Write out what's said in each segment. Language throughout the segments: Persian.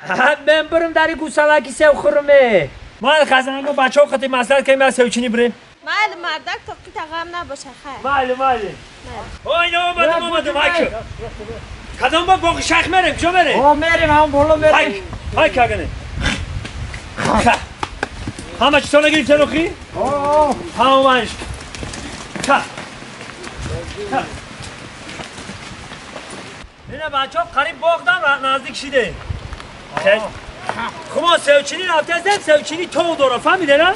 من برم داری گوسالکی سیو خورمه مال خزانگو بچه ها خطی مسئله که من سیوچینی بریم مال مردک تو کی تغم نباشه خیر مال اومدم هاکی خزان با باقی شیخ مریم کجا بریم؟ مریم همون بالا مریم های که اگنه همه چطور نگیریم تنوخی؟ همه منش اینه بچه ها قریب باغدن نزدیک شیده خب ما سیوچینی رفته هستیم سیوچینی تو داره فهمیده نه؟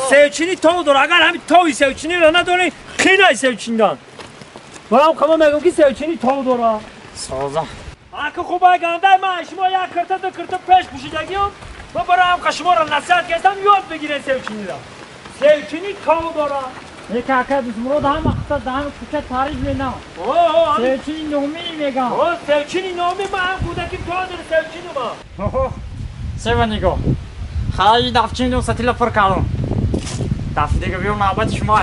سیوچینی تو داره اگر همین توی سیوچینی رو نداره خیلی سیوچینی دان برام خب میگم که سیوچینی تو داره سازه اگه خوب اگم در من شما یک کرتا پیش پوشیدگی هم و برام شما رو نصیحت کردم یاد بگیرین سیوچینی را سیوچینی تو داره یک اکه دوست مراد هم اقتصاد هم کوچه تاریخ مینا سیوچینی نومی میگم سیوچینی نومی ما هم کودکی تو داره سیوچینی ما سیوه نگاه خیلی دفچین دو ستیل پر کردم دفع دیگه بیون نوبت شما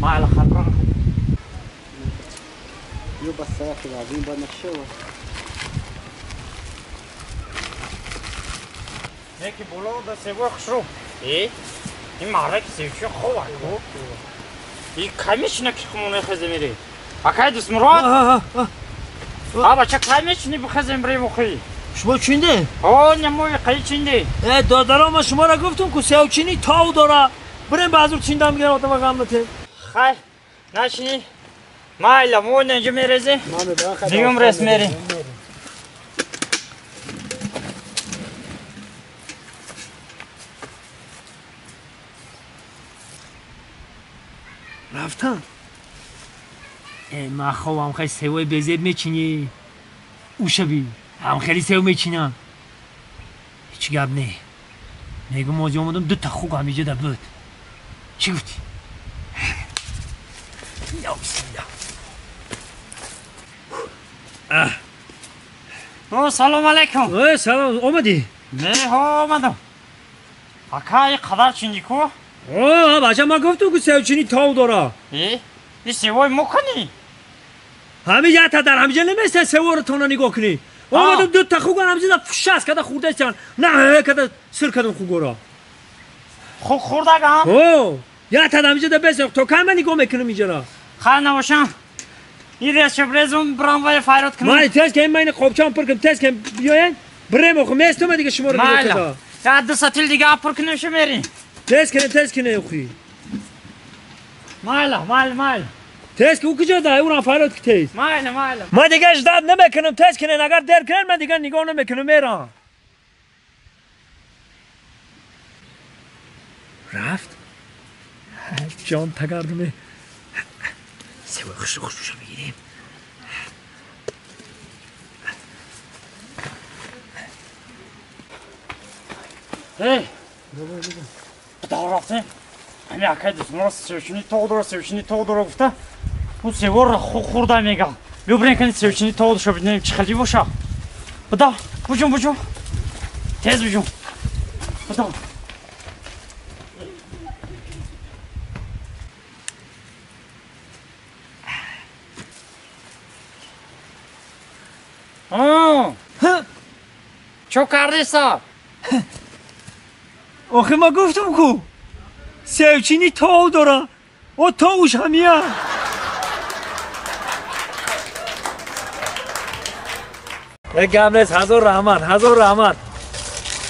ما الان خطرم یو بس ساعتی لازم با نشوا یکی بولو دا سیوه خشرو این معرک سیوچی خوبه این کمیش نکش خمونه خزه میری اکای دوست مراد بچه کمیش نی بخزه میری مخی شما چینده؟ نموی قیل چینده دادرام ما شما را گفتم که سیوچینی تاو داره بریم بازور چیندم میگن آدم غم نته خیر نشینی مایلا مو نجا میرزی دیگم رس میری رفتم ما خوام خیلی سیوی بزید میچینی او شبی هم خیلی سیو میچینم هیچ گب نه میگم موزی اومدم دو تا خوک همیجه در بود چی گفتی؟ یا بسیده سلام علیکم سلام اومدی؟ نه اومدم اکای قدر چیندی کو؟ بچه ما گفتم که سیوچینی تاو داره این سیوی مکنی؟ همین یه تا در همیجه نمیسته سیو رو تانا نگاه کنی اومدم دو تا خوک همیجه در فشست کده خورده چند نه کده سر کدم خوگو را خوک خورده گم؟ یه تا در همیجه در بسیار تو کم من نگاه میکنم اینجا را خیلی نباشم این ریز شبریزم برام وای فایرات کنم من تست که این من خوبچان پر کنم تست که بیاین بریم اخو میستم دیگه شما رو نگاه کده یا دو ساتیل دیگه پر کنم شو میری تست کنه اخوی مایل تست که او کجا ده او را فایرات که تست مایل من دیگه اجداد نمیکنم تست کنه اگر در کنن من دیگه نگاه نمیکنم میرم رفت جان تگردمه سوی خوشو بگیریم بدار رفتیم همین اکای دوست مرا سیوچینی تو داره گفته اون سیوه را خورده میگم بیو برین کنید سیوچینی تو داشته بدونیم چه خیلی باشه بدا بجون تیز بجون بدا چو کردی سا؟ آخه ما گفتم کو سیوچینی تاو داره او تاوش همیه یک گمرس هزار رحمت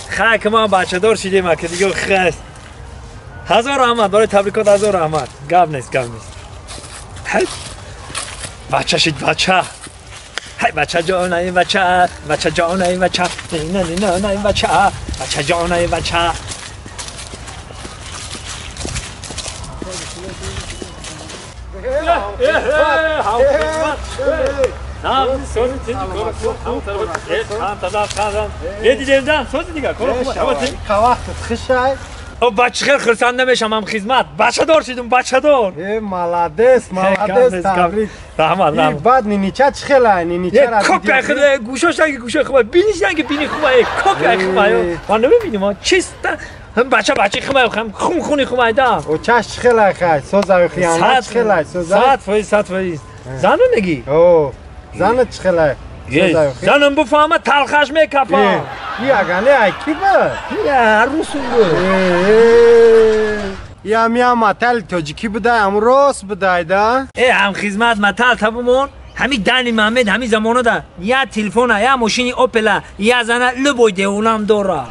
خیلی که ما بچه دار شدیم که دیگه خیلی هزار رحمت برای تبریکات هزار رحمت گمرس بچه شید بچه های بچه جان ای بچه جان ای بچه نه ای بچه جان ای بچه او بچه خیلی خرسنده میشم هم خدمت بچه دار شدیم بچه دار ملادس تبریک رحمت بعد نینیچه چه خیلی نینیچه را کپی خیلی گوشاش نگه گوشه خوبه بینیش نگه بینی خوبه کپی خوبه من نمیبینیم ها چیست هم بچه خوبه خونی خوبه دا او چش خیلی خیلی سوزه و خیانت خیلی ساعت فایز زنو نگی او زنه چه خیلی زنم بفهمه تلخش میکپم یا گله کی بود؟ یا روسون بود یا میا متل تاجیکی بوده امروز بوده دا ای هم خدمت متل تبمون همین دنی محمد همین زمانه ده یا تلفن یا ماشین اوپل یا زنه لبوی دیولم داره